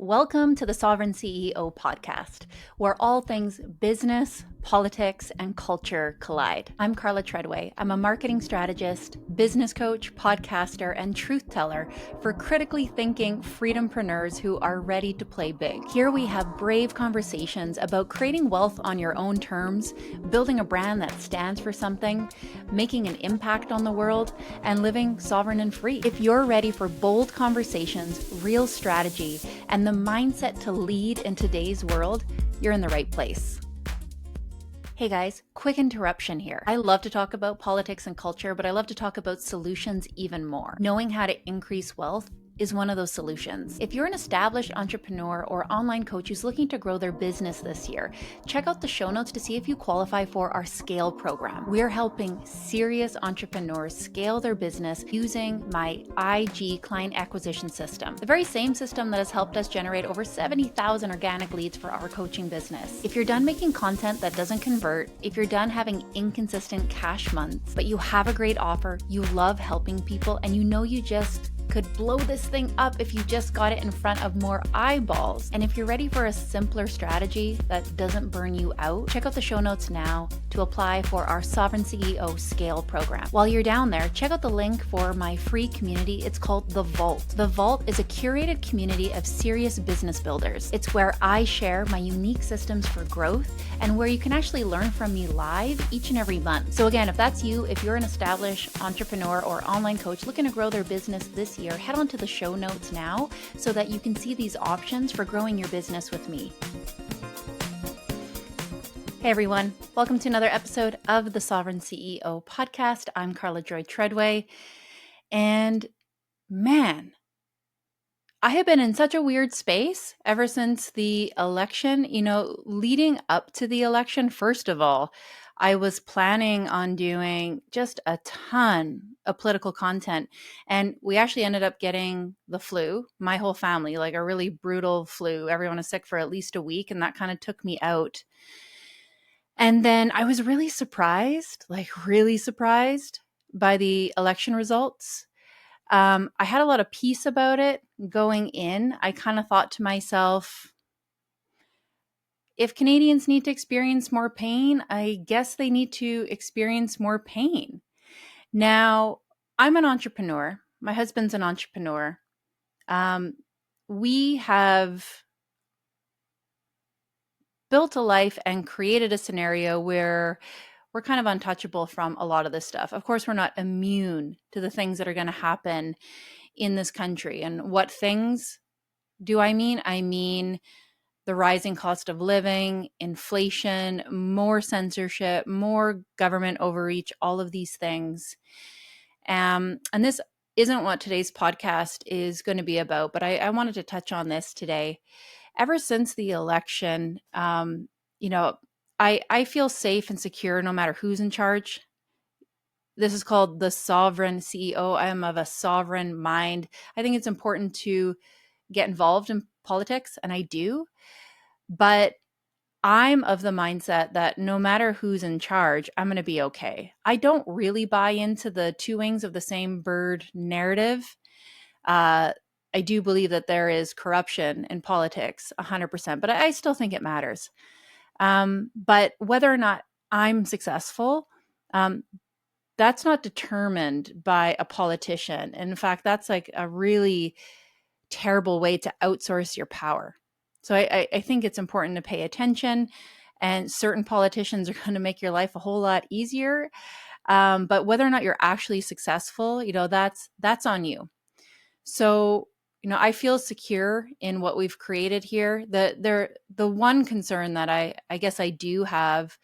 Welcome to the Sovereign CEO podcast, where all things business, politics, and culture collide. I'm Karla Treadway. I'm a marketing strategist, business coach, podcaster, and truth teller for critically thinking freedompreneurs who are ready to play big. Here we have brave conversations about creating wealth on your own terms, building a brand that stands for something, making an impact on the world, and living sovereign and free. If you're ready for bold conversations, real strategy, and the mindset to lead in today's world, you're in the right place. Hey guys, quick interruption here. I love to talk about politics and culture, but I love to talk about solutions even more. Knowing how to increase wealth is one of those solutions. If you're an established entrepreneur or online coach who's looking to grow their business this year, check out the show notes to see if you qualify for our Scale program. We're helping serious entrepreneurs scale their business using my IG client acquisition system, the very same system that has helped us generate over 70,000 organic leads for our coaching business. If you're done making content that doesn't convert, if you're done having inconsistent cash months, but you have a great offer, you love helping people, and you know you just could blow this thing up if you just got it in front of more eyeballs. And if you're ready for a simpler strategy that doesn't burn you out, check out the show notes now to apply for our Sovereign CEO Scale program. While you're down there, check out the link for my free community. It's called The Vault. The Vault is a curated community of serious business builders. It's where I share my unique systems for growth and where you can actually learn from me live each and every month. So again, if that's you, if you're an established entrepreneur or online coach looking to grow their business this year, head on to the show notes now so that you can see these options for growing your business with me. Hey everyone, welcome to another episode of the Sovereign CEO podcast. I'm Karla Treadway, and man, I have been in such a weird space ever since the election. Leading up to the election, first of all, I was planning on doing just a ton of political content, and we actually ended up getting the flu, my whole family, like a really brutal flu. Everyone was sick for at least a week, and that kind of took me out. And then I was really surprised by the election results. I had a lot of peace about it going in. I kind of thought to myself, if Canadians need to experience more pain, I guess they need to experience more pain. Now, I'm an entrepreneur. My husband's an entrepreneur. We have built a life and created a scenario where we're kind of untouchable from a lot of this stuff. Of course, we're not immune to the things that are going to happen in this country. And what things do I mean? I mean the rising cost of living, inflation, more censorship, more government overreach, all of these things. And this isn't what today's podcast is going to be about, but I wanted to touch on this today. Ever since the election, I feel safe and secure no matter who's in charge. This is called the Sovereign CEO. I am of a sovereign mind. I think it's important to get involved in politics, and I do. But I'm of the mindset that no matter who's in charge, I'm going to be okay. I don't really buy into the two wings of the same bird narrative. I do believe that there is corruption in politics, 100%, but I still think it matters. But whether or not I'm successful, that's not determined by a politician. In fact, that's like a really terrible way to outsource your power. So I think it's important to pay attention, and certain politicians are going to make your life a whole lot easier. But whether or not you're actually successful, that's on you. So, I feel secure in what we've created here. The one concern that I guess I do have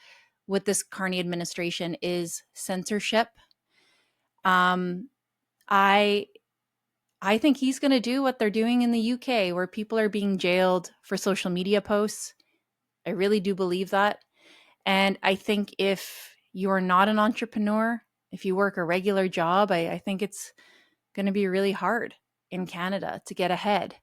with this Carney administration is censorship. I think he's going to do what they're doing in the UK, where people are being jailed for social media posts. I really do believe that. And I think if you're not an entrepreneur, if you work a regular job, I think it's going to be really hard in Canada to get ahead.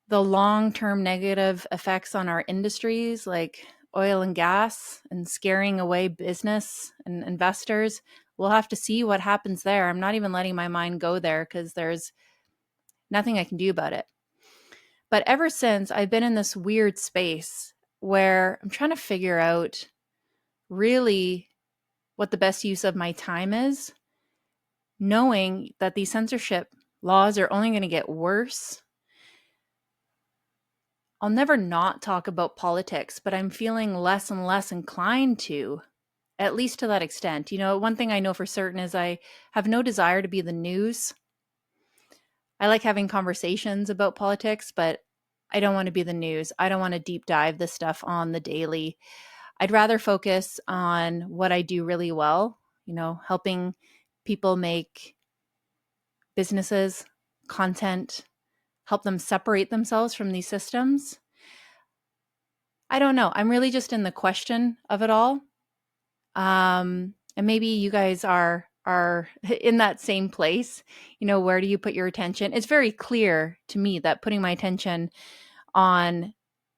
The long-term negative effects on our industries like oil and gas and scaring away business and investors, we'll have to see what happens there. I'm not even letting my mind go there because there's nothing I can do about it. But ever since, I've been in this weird space where I'm trying to figure out really what the best use of my time is, knowing that these censorship laws are only going to get worse. I'll never not talk about politics, but I'm feeling less and less inclined to, at least to that extent. One thing I know for certain is I have no desire to be the news. I like having conversations about politics, but I don't want to be the news. I don't want to deep dive this stuff on the daily. I'd rather focus on what I do really well, helping people make businesses, content, help them separate themselves from these systems. I don't know. I'm really just in the question of it all. And maybe you guys are in that same place. Where do you put your attention? It's very clear to me that putting my attention on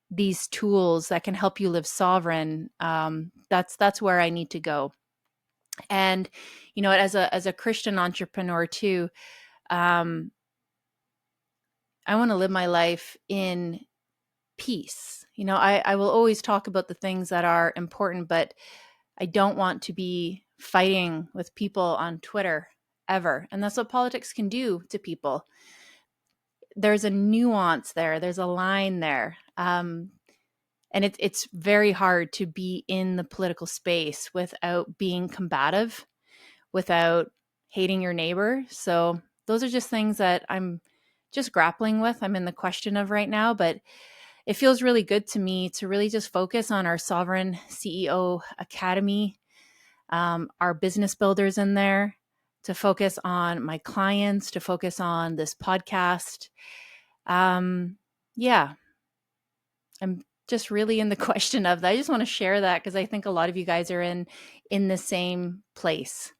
these tools that can help you live sovereign, that's where I need to go. And as a Christian entrepreneur too, I want to live my life in peace. I will always talk about the things that are important, but I don't want to be fighting with people on Twitter ever. And that's what politics can do to people. There's a nuance there. There's a line there. And it's very hard to be in the political space without being combative, without hating your neighbor. So those are just things that I'm just grappling with. I'm in the question of right now, but it feels really good to me to really just focus on our Sovereign CEO Academy, our business builders in there, to focus on my clients, to focus on this podcast. Yeah, I'm just really in the question of that. I just want to share that because I think a lot of you guys are in the same place.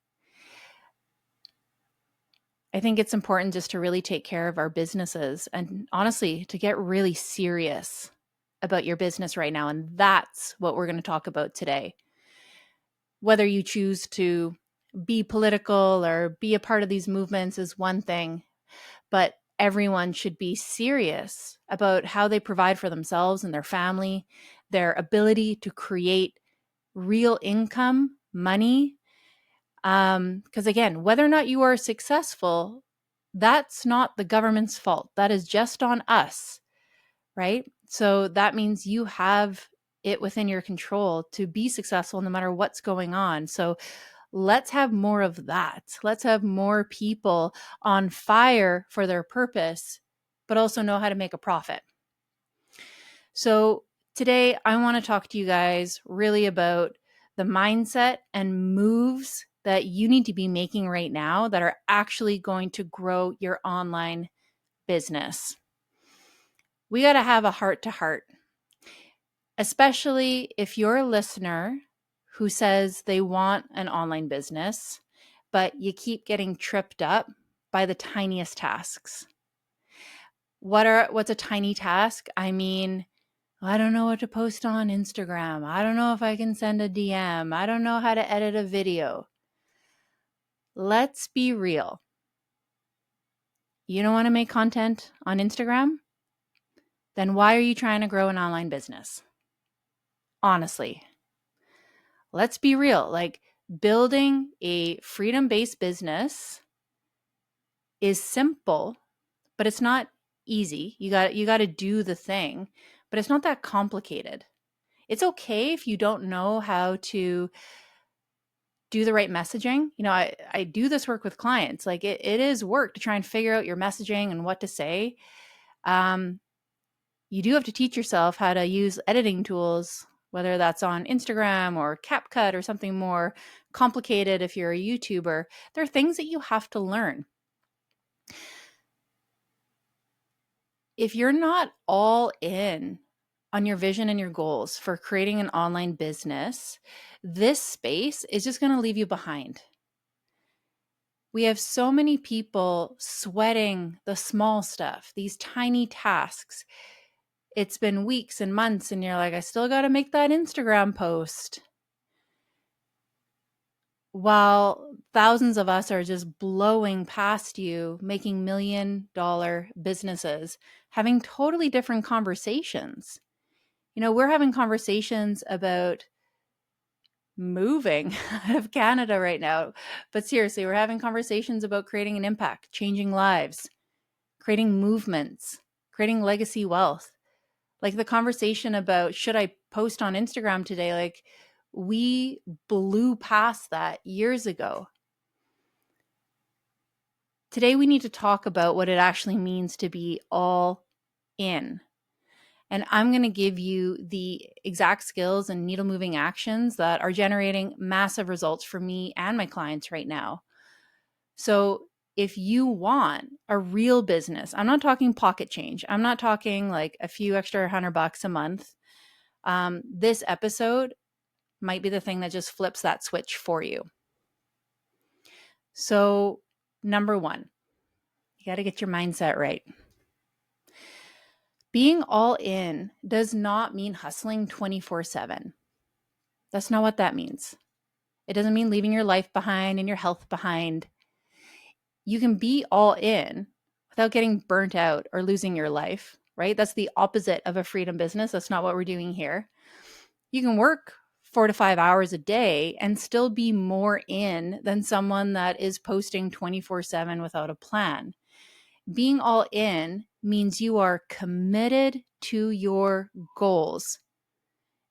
I think it's important just to really take care of our businesses and honestly to get really serious about your business right now. And that's what we're going to talk about today. Whether you choose to be political or be a part of these movements is one thing, but everyone should be serious about how they provide for themselves and their family, their ability to create real income, money. Because again, whether or not you are successful, that's not the government's fault. That is just on us, right? So that means you have it within your control to be successful no matter what's going on. So let's have more of that. Let's have more people on fire for their purpose, but also know how to make a profit. So today I want to talk to you guys really about the mindset and moves that you need to be making right now that are actually going to grow your online business. We got to have a heart to heart, especially if you're a listener who says they want an online business, but you keep getting tripped up by the tiniest tasks. What's a tiny task? I mean, I don't know what to post on Instagram. I don't know if I can send a DM. I don't know how to edit a video. Let's be real. You don't want to make content on Instagram? Then why are you trying to grow an online business? Honestly, let's be real. Like, building a freedom-based business is simple, but it's not easy. You got to do the thing, but it's not that complicated. It's okay if you don't know how to do the right messaging. I do this work with clients. Like it is work to try and figure out your messaging and what to say. You do have to teach yourself how to use editing tools, whether that's on Instagram or CapCut or something more complicated if you're a YouTuber. There are things that you have to learn. If you're not all in on your vision and your goals for creating an online business, this space is just going to leave you behind. We have so many people sweating the small stuff, these tiny tasks. It's been weeks and months, and you're like, I still got to make that Instagram post. while thousands of us are just blowing past you, making $1 million businesses, having totally different conversations. We're having conversations about moving out of Canada right now. But seriously, we're having conversations about creating an impact, changing lives, creating movements, creating legacy wealth. Like the conversation about should I post on Instagram today? Like we blew past that years ago. Today, we need to talk about what it actually means to be all in. And I'm going to give you the exact skills and needle moving actions that are generating massive results for me and my clients right now. So if you want a real business, I'm not talking pocket change. I'm not talking like a few extra $100 a month. This episode might be the thing that just flips that switch for you. So number one, you got to get your mindset right. Being all in does not mean hustling 24/7. That's not what that means. It doesn't mean leaving your life behind and your health behind. You can be all in without getting burnt out or losing your life, right? That's the opposite of a freedom business. That's not what we're doing here. You can work 4 to 5 hours a day and still be more in than someone that is posting 24/7 without a plan. Being all in means you are committed to your goals.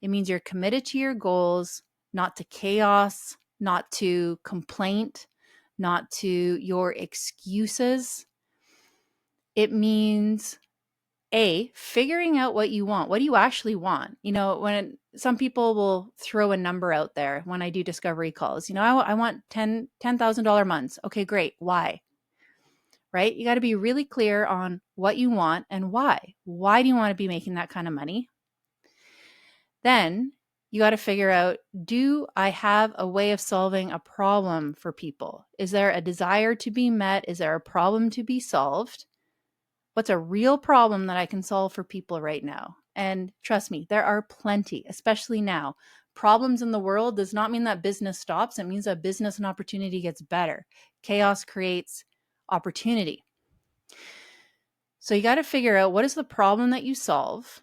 It means you're committed to your goals, not to chaos, not to complaint, not to your excuses. It means figuring out what you want. What do you actually want? When some people will throw a number out there when I do discovery calls, I want $10,000 months. Okay, great. Why? Right? You got to be really clear on what you want and why. Why do you want to be making that kind of money? Then you got to figure out, do I have a way of solving a problem for people? Is there a desire to be met? Is there a problem to be solved? What's a real problem that I can solve for people right now? And trust me, there are plenty, especially now. Problems in the world does not mean that business stops. It means that business and opportunity gets better. Chaos creates opportunity. So you got to figure out, what is the problem that you solve?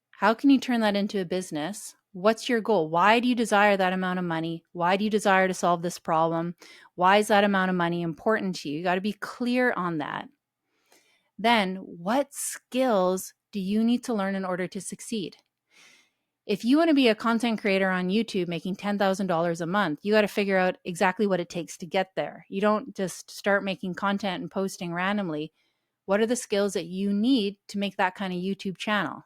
How can you turn that into a business? What's your goal? Why do you desire that amount of money? Why do you desire to solve this problem? Why is that amount of money important to you? You got to be clear on that. Then, what skills do you need to learn in order to succeed? If you want to be a content creator on YouTube making $10,000 a month, you got to figure out exactly what it takes to get there. You don't just start making content and posting randomly. What are the skills that you need to make that kind of YouTube channel?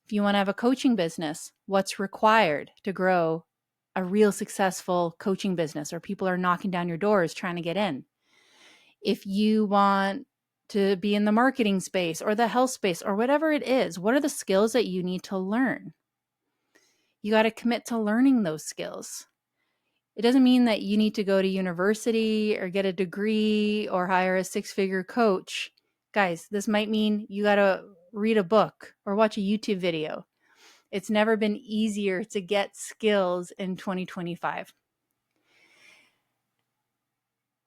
If you want to have a coaching business, what's required to grow a real successful coaching business, or people are knocking down your doors trying to get in? If you want to be in the marketing space or the health space or whatever it is, what are the skills that you need to learn? You got to commit to learning those skills. It doesn't mean that you need to go to university or get a degree or hire a 6-figure coach. Guys, this might mean you got to read a book or watch a YouTube video. It's never been easier to get skills in 2025.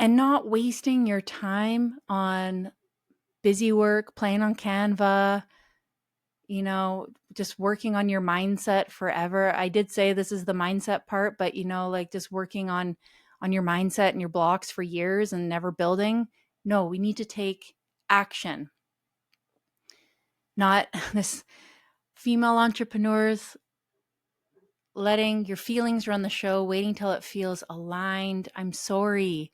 And not wasting your time on busy work, playing on Canva, just working on your mindset forever. I did say this is the mindset part, but like just working on your mindset and your blocks for years and never building. No, we need to take action. Not this female entrepreneurs letting your feelings run the show, waiting till it feels aligned. I'm sorry.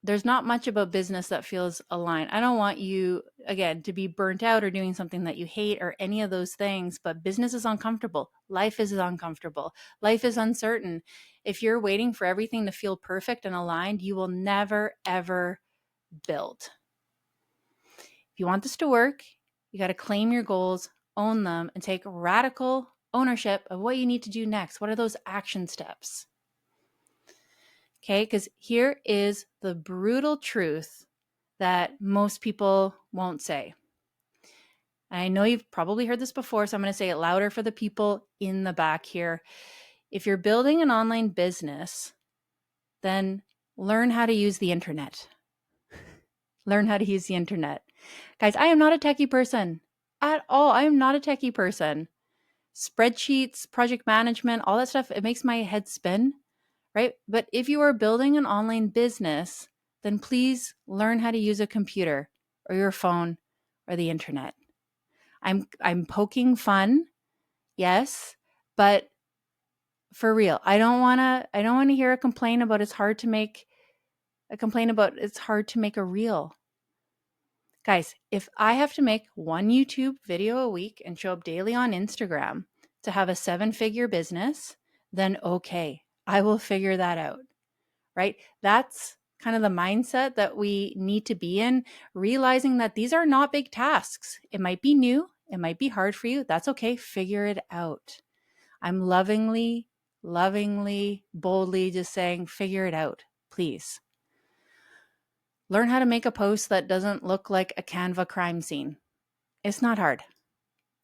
There's not much about business that feels aligned. I don't want you, again, to be burnt out or doing something that you hate or any of those things, but business is uncomfortable. Life is uncomfortable. Life is uncertain. If you're waiting for everything to feel perfect and aligned, you will never, ever build. If you want this to work, you got to claim your goals, own them, and take radical ownership of what you need to do next. What are those action steps? Okay, because here is the brutal truth that most people won't say. And I know you've probably heard this before, so I'm going to say it louder for the people in the back here. If you're building an online business, then learn how to use the internet. Learn how to use the internet. Guys, I am not a techie person at all. I am not a techie person. Spreadsheets, project management, all that stuff, it makes my head spin, right? But if you are building an online business, then please learn how to use a computer or your phone or the internet. I'm poking fun, yes, but for real, I don't want to hear a complaint about it's hard to make a reel. Guys, if I have to make one YouTube video a week and show up daily on Instagram to have a 7-figure business, then okay, I will figure that out, right? That's kind of the mindset that we need to be in, realizing that these are not big tasks. It might be new, it might be hard for you. That's okay, figure it out. I'm lovingly, boldly just saying, figure it out, please. Learn how to make a post that doesn't look like a Canva crime scene. It's not hard.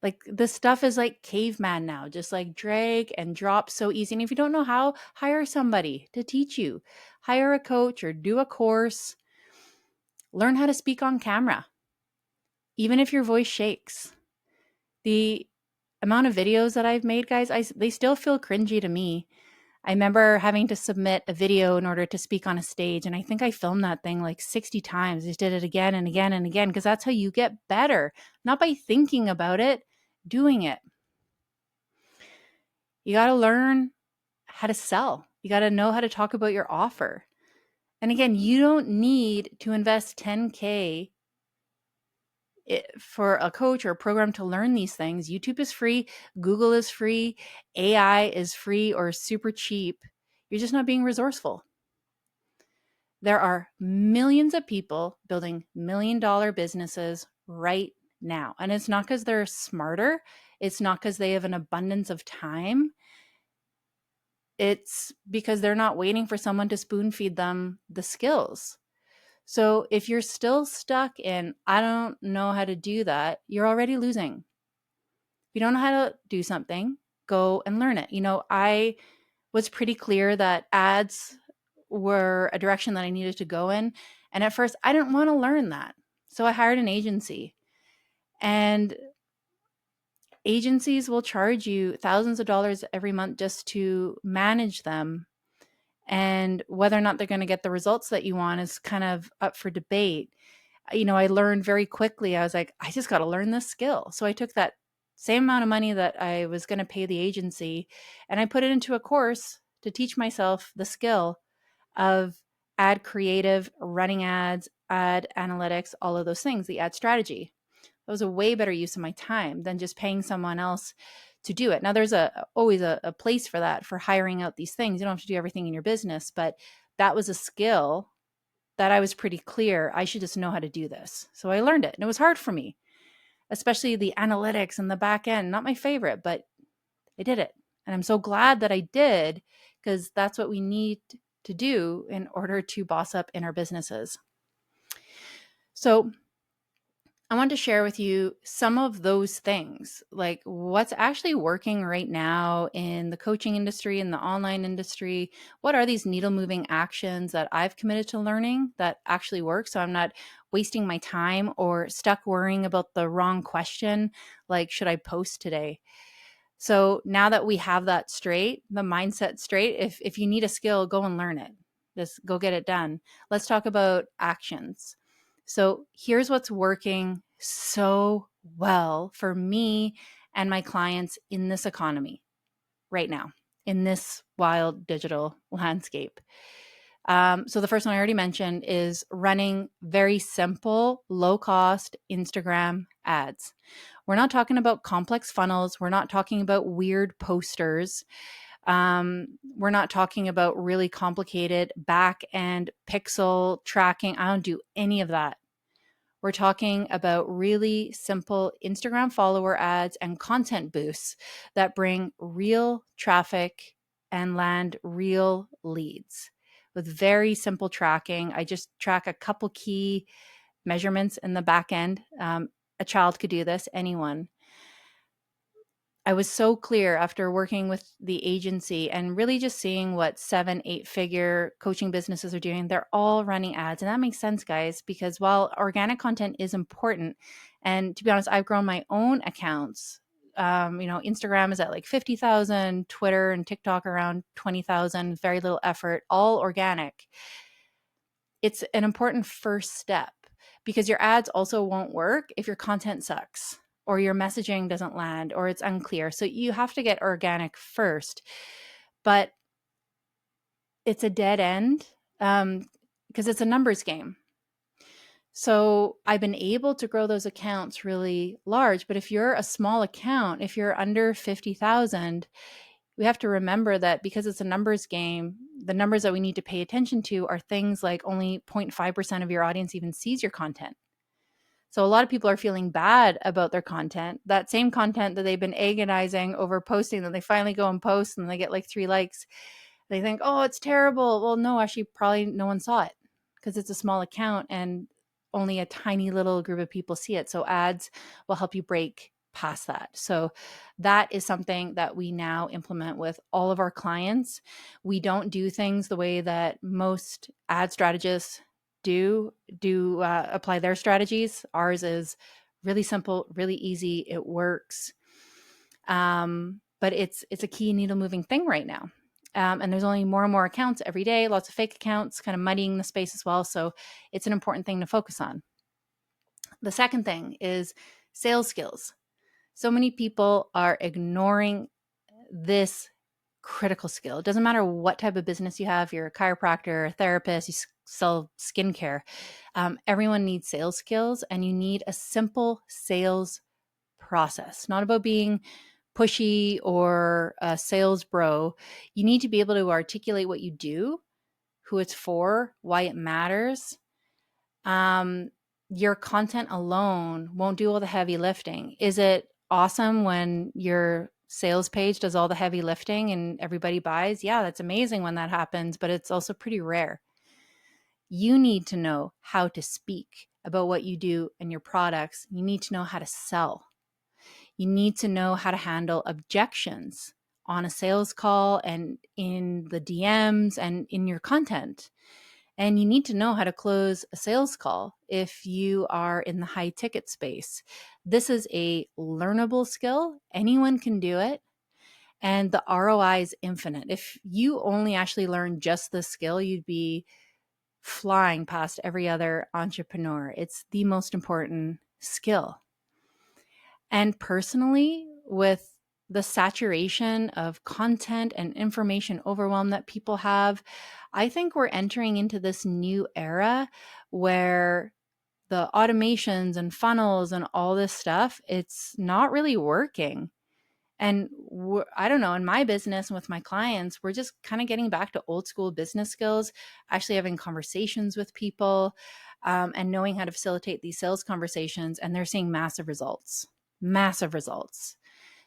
Like this stuff is like caveman now, just like drag and drop so easy. And if you don't know how, hire somebody to teach you. Hire a coach or do a course. Learn how to speak on camera, even if your voice shakes. The amount of videos that I've made, guys, they still feel cringy to me. I remember having to submit a video in order to speak on a stage. And I think I filmed that thing like 60 times. I just did it again and again and again, because that's how you get better. Not by thinking about it, doing it. You got to learn how to sell. You got to know how to talk about your offer. And again, you don't need to invest $10K for a coach or a program to learn these things. YouTube is free. Google is free. AI is free or super cheap. You're just not being resourceful. There are millions of people building $1 million businesses right now. And it's not because they're smarter. It's not because they have an abundance of time. It's because they're not waiting for someone to spoon feed them the skills. So if you're still stuck in, I don't know how to do that, you're already losing. If you don't know how to do something, go and learn it. I was pretty clear that ads were a direction that I needed to go in. And at first, I didn't want to learn that. So I hired an agency. And agencies will charge you thousands of dollars every month just to manage them. And whether or not they're going to get the results that you want is kind of up for debate. I learned very quickly. I was like, I just got to learn this skill. So I took that same amount of money that I was going to pay the agency and I put it into a course to teach myself the skill of ad creative, running ads, ad analytics, all of those things, the ad strategy. That was a way better use of my time than just paying someone else to do it. Now, there's always a place for that, for hiring out these things. You don't have to do everything in your business, but that was a skill that I was pretty clear I should just know how to do this. So I learned it, and it was hard for me, especially the analytics and the back end. Not my favorite, but I did it. And I'm so glad that I did, because that's what we need to do in order to boss up in our businesses. So I want to share with you some of those things, like what's actually working right now in the coaching industry, in the online industry. What are these needle moving actions that I've committed to learning that actually work? So I'm not wasting my time or stuck worrying about the wrong question, like, should I post today? So now that we have that straight, the mindset straight, if you need a skill, go and learn it. Just go get it done. Let's talk about actions. So here's what's working so well for me and my clients in this economy right now, in this wild digital landscape. So the first one I already mentioned is running very simple, low-cost Instagram ads. We're not talking about complex funnels. We're not talking about weird posters. We're not talking about really complicated back-end pixel tracking. I don't do any of that. We're talking about really simple Instagram follower ads and content boosts that bring real traffic and land real leads with very simple tracking. I just track a couple key measurements in the back end. A child could do this, anyone. I was so clear after working with the agency and really just seeing what 7, 8 figure coaching businesses are doing. They're all running ads. And that makes sense, guys, because while organic content is important, and to be honest, I've grown my own accounts. Instagram is at like 50,000, Twitter and TikTok around 20,000, very little effort, all organic. It's an important first step because your ads also won't work if your content sucks or your messaging doesn't land or it's unclear. So you have to get organic first. But it's a dead end because it's a numbers game. So I've been able to grow those accounts really large. But if you're a small account, if you're under 50,000, we have to remember that because it's a numbers game, the numbers that we need to pay attention to are things like only 0.5% of your audience even sees your content. So a lot of people are feeling bad about their content, that same content that they've been agonizing over posting, that they finally go and post and they get like 3 likes. They think, oh, it's terrible. Well, no, actually, probably no one saw it because it's a small account and only a tiny little group of people see it. So ads will help you break past that. So that is something that we now implement with all of our clients. We don't do things the way that most ad strategists do apply their strategies. Ours is really simple, really easy. It works. But it's a key needle moving thing right now. And there's only more and more accounts every day, lots of fake accounts, kind of muddying the space as well. So it's an important thing to focus on. The second thing is sales skills. So many people are ignoring this critical skill. It doesn't matter what type of business you have, you're a chiropractor, a therapist, you sell skincare. Everyone needs sales skills, and you need a simple sales process. Not about being pushy or a sales bro. You need to be able to articulate what you do, who it's for, why it matters. Your content alone won't do all the heavy lifting. Is it awesome when your sales page does all the heavy lifting and everybody buys? Yeah, that's amazing when that happens, but it's also pretty rare. You need to know how to speak about what you do and your products. You need to know how to sell. You need to know how to handle objections on a sales call and in the DMs and in your content. And you need to know how to close a sales call if you are in the high ticket space. This is a learnable skill. Anyone can do it. And the ROI is infinite. If you only actually learn just this skill, you'd be flying past every other entrepreneur. It's the most important skill. And personally, with the saturation of content and information overwhelm that people have, I think we're entering into this new era where the automations and funnels and all this stuff, it's not really working. And I don't know, in my business and with my clients, we're just kind of getting back to old school business skills, actually having conversations with people and knowing how to facilitate these sales conversations. And they're seeing massive results.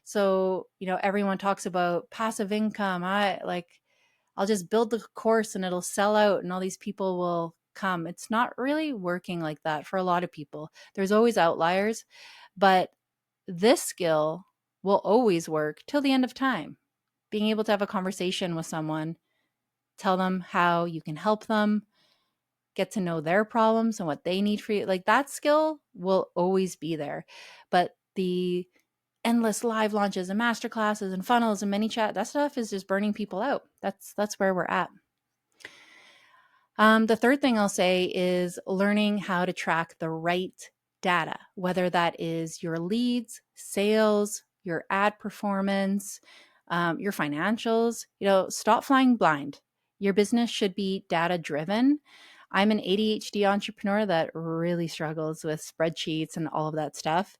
So, everyone talks about passive income. I'll just build the course and it'll sell out and all these people will come. It's not really working like that for a lot of people. There's always outliers, but this skill will always work till the end of time. Being able to have a conversation with someone, tell them how you can help them, get to know their problems and what they need for you. Like that skill will always be there. But the endless live launches and masterclasses and funnels and ManyChat, that stuff is just burning people out. That's where we're at. The third thing I'll say is learning how to track the right data, whether that is your leads, sales, your ad performance, your financials. Stop flying blind. Your business should be data driven. I'm an ADHD entrepreneur that really struggles with spreadsheets and all of that stuff.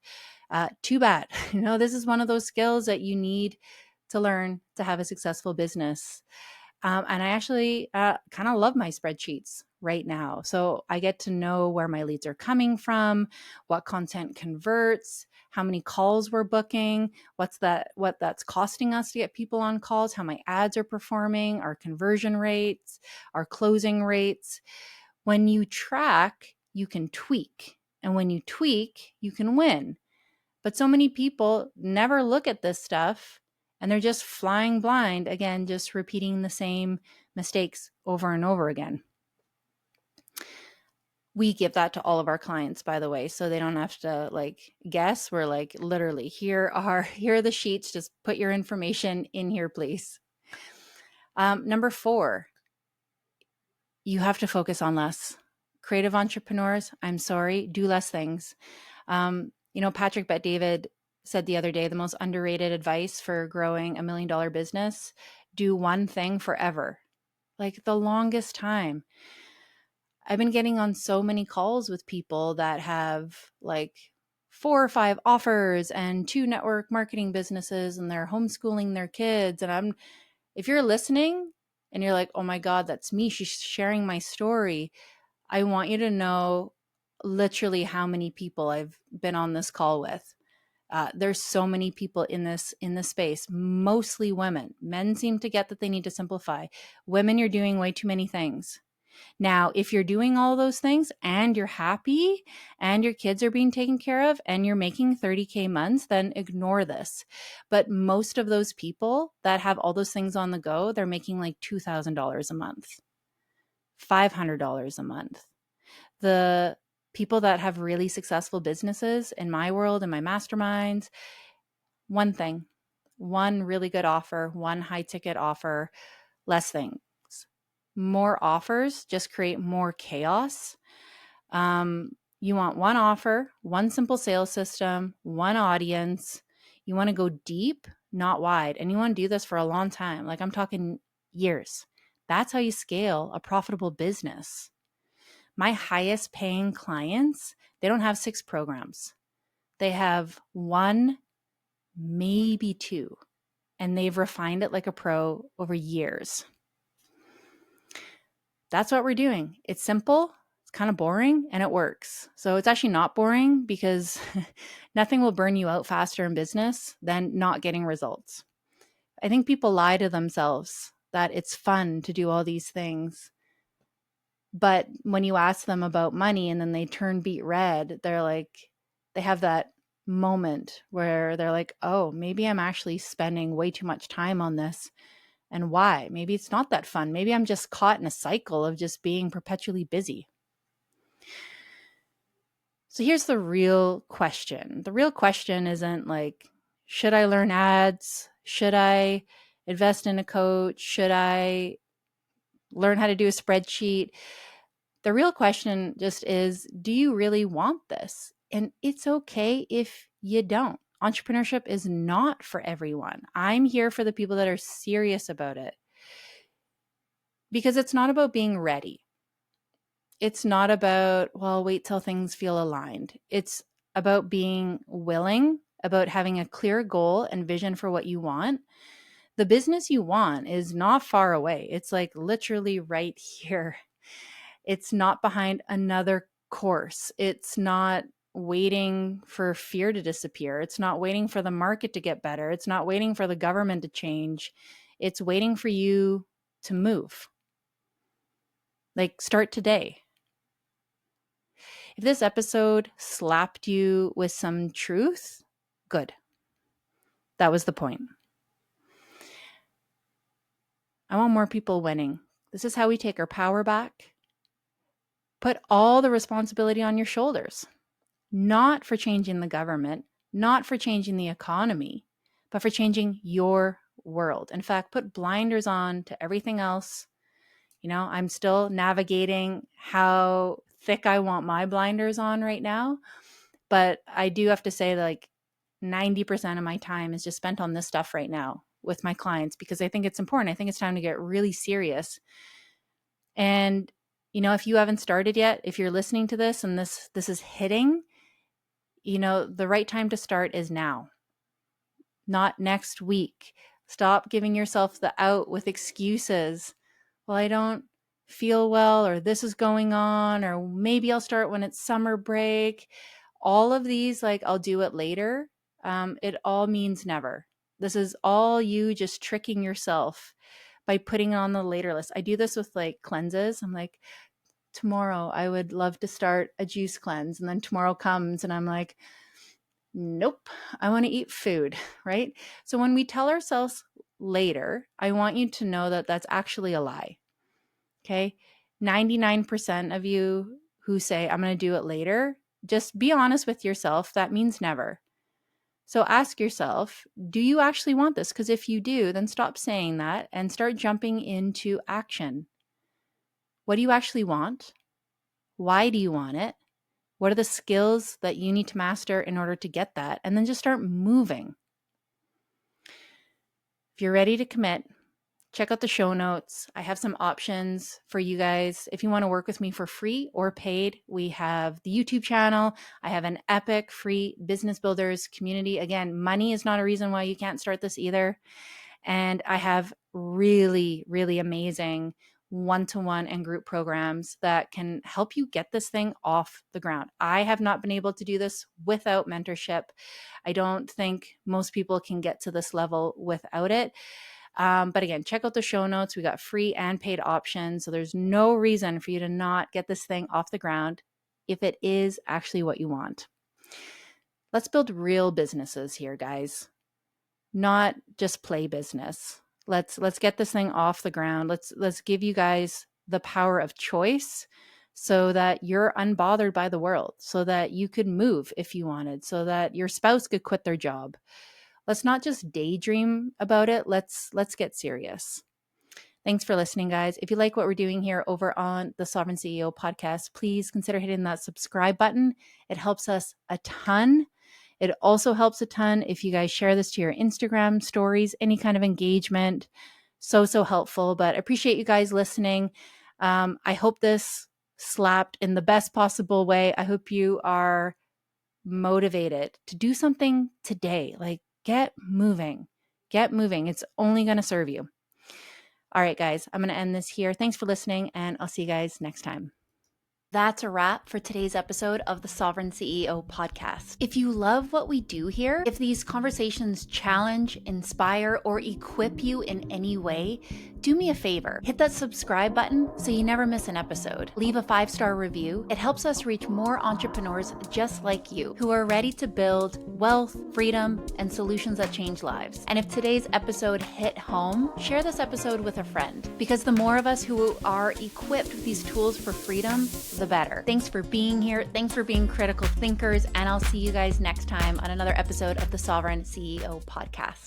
Too bad. This is one of those skills that you need to learn to have a successful business. And I actually kind of love my spreadsheets right now. So I get to know where my leads are coming from, what content converts, how many calls we're booking, what that's costing us to get people on calls, how my ads are performing, our conversion rates, our closing rates. When you track, you can tweak. And when you tweak, you can win. But so many people never look at this stuff and they're just flying blind, again, just repeating the same mistakes over and over again. We give that to all of our clients, by the way, so they don't have to guess. We're literally, here are the sheets. Just put your information in here, please. Number 4, you have to focus on less. Creative entrepreneurs, I'm sorry, do less things. Patrick Bet-David said the other day, the most underrated advice for growing $1 million business: do one thing forever. The longest time. I've been getting on so many calls with people that have 4 or 5 offers and 2 network marketing businesses, and they're homeschooling their kids. And if you're listening and you're like, oh my God, that's me, she's sharing my story, I want you to know literally how many people I've been on this call with. There's so many people in this space, mostly women. Men seem to get that they need to simplify. Women, you're doing way too many things. Now, if you're doing all those things and you're happy and your kids are being taken care of and you're making 30K months, then ignore this. But most of those people that have all those things on the go, they're making $2,000 a month, $500 a month. The people that have really successful businesses in my world, in my masterminds, one thing, one really good offer, one high ticket offer, less things. More offers just create more chaos. You want one offer, one simple sales system, one audience. You want to go deep, not wide. And you want to do this for a long time. I'm talking years. That's how you scale a profitable business. My highest paying clients, they don't have 6 programs. They have 1, maybe 2. And they've refined it like a pro over years. That's what we're doing. It's simple, it's kind of boring, and it works. So it's actually not boring, because nothing will burn you out faster in business than not getting results. I think people lie to themselves that it's fun to do all these things. But when you ask them about money and then they turn beet red, they have that moment where they're like, oh, maybe I'm actually spending way too much time on this. And why? Maybe it's not that fun. Maybe I'm just caught in a cycle of just being perpetually busy. So here's the real question. The real question isn't should I learn ads? Should I invest in a coach? Should I learn how to do a spreadsheet? The real question just is, do you really want this? And it's okay if you don't. Entrepreneurship is not for everyone. I'm here for the people that are serious about it. Because it's not about being ready. It's not about, well, wait till things feel aligned. It's about being willing, about having a clear goal and vision for what you want. The business you want is not far away. It's literally right here. It's not behind another course. It's not waiting for fear to disappear. It's not waiting for the market to get better. It's not waiting for the government to change. It's waiting for you to move. Start today. If this episode slapped you with some truth, good. That was the point. I want more people winning. This is how we take our power back. Put all the responsibility on your shoulders, not for changing the government, not for changing the economy, but for changing your world. In fact, put blinders on to everything else. I'm still navigating how thick I want my blinders on right now. But I do have to say 90% of my time is just spent on this stuff right now with my clients, because I think it's important. I think it's time to get really serious. And, if you haven't started yet, if you're listening to this and this is hitting, the right time to start is now, not next week. Stop giving yourself the out with excuses. Well, I don't feel well, or this is going on, or maybe I'll start when it's summer break. All of these, I'll do it later. It all means never. This is all you just tricking yourself by putting it on the later list. I do this with cleanses. I'm like, tomorrow I would love to start a juice cleanse. And then tomorrow comes and I'm like, Nope, I want to eat food, right? So when we tell ourselves later, I want you to know that that's actually a lie. Okay. 99% of you who say, I'm going to do it later, just be honest with yourself. That means never. So ask yourself, do you actually want this? Because if you do, then stop saying that and start jumping into action. What do you actually want? Why do you want it? What are the skills that you need to master in order to get that? And then just start moving. If you're ready to commit, check out the show notes. I have some options for you guys. If you want to work with me for free or paid, we have the YouTube channel. I have an epic free business builders community. Again, money is not a reason why you can't start this either. And I have really, really amazing one-to-one and group programs that can help you get this thing off the ground. I have not been able to do this without mentorship. I don't think most people can get to this level without it. But again, check out the show notes. We got free and paid options. So there's no reason for you to not get this thing off the ground if it is actually what you want. Let's build real businesses here, guys. Not just play business. Let's get this thing off the ground. Let's give you guys the power of choice so that you're unbothered by the world, so that you could move if you wanted, so that your spouse could quit their job. Let's not just daydream about it. Let's get serious. Thanks for listening, guys. If you like what we're doing here over on the Sovereign CEO podcast, please consider hitting that subscribe button. It helps us a ton. It also helps a ton if you guys share this to your Instagram stories, any kind of engagement. So helpful, but I appreciate you guys listening. I hope this slapped in the best possible way. I hope you are motivated to do something today. Like, get moving. It's only going to serve you. All right, guys, I'm going to end this here. Thanks for listening, and I'll see you guys next time. That's a wrap for today's episode of the Sovereign CEO podcast. If you love what we do here, if these conversations challenge, inspire, or equip you in any way, do me a favor. Hit that subscribe button so you never miss an episode. Leave a 5-star review. It helps us reach more entrepreneurs just like you who are ready to build wealth, freedom, and solutions that change lives. And if today's episode hit home, share this episode with a friend, because the more of us who are equipped with these tools for freedom, the better. Thanks for being here. Thanks for being critical thinkers. And I'll see you guys next time on another episode of the Sovereign CEO podcast.